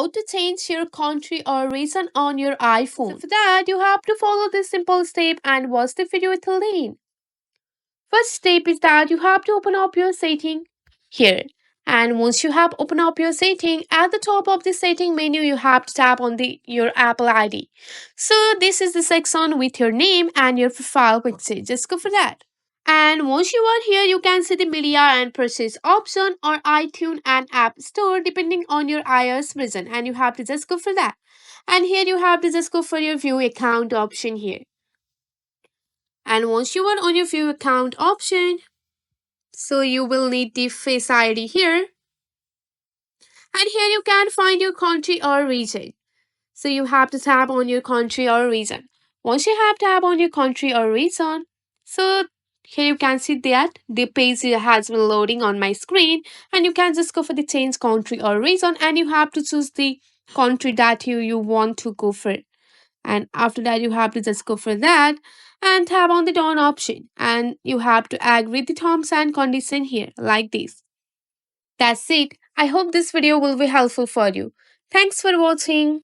how to change your country or region on your iPhone. So for that, you have to follow this simple step and watch the video till the end. First step is that you have to open up your setting here. And once you have opened up your setting, at the top of the setting menu, you have to tap on your Apple ID. So this is the section with your name and your profile picture. Just go for that. And once you are here, you can see the media and purchase option or iTunes and App Store depending on your iOS version. And you have to just go for that. And here you have to just go for your view account option here. And once you are on your view account option, so you will need the Face ID here. And here you can find your country or region. So you have to tap on your country or region. Once you have tap on your country or region, so here you can see that the page has been loading on my screen, and you can just go for the change country or region, and you have to choose the country that you want to go for. And after that, you have to just go for that and tap on the done option, and you have to agree the terms and condition here like this. That's it. I hope this video will be helpful for you. Thanks for watching.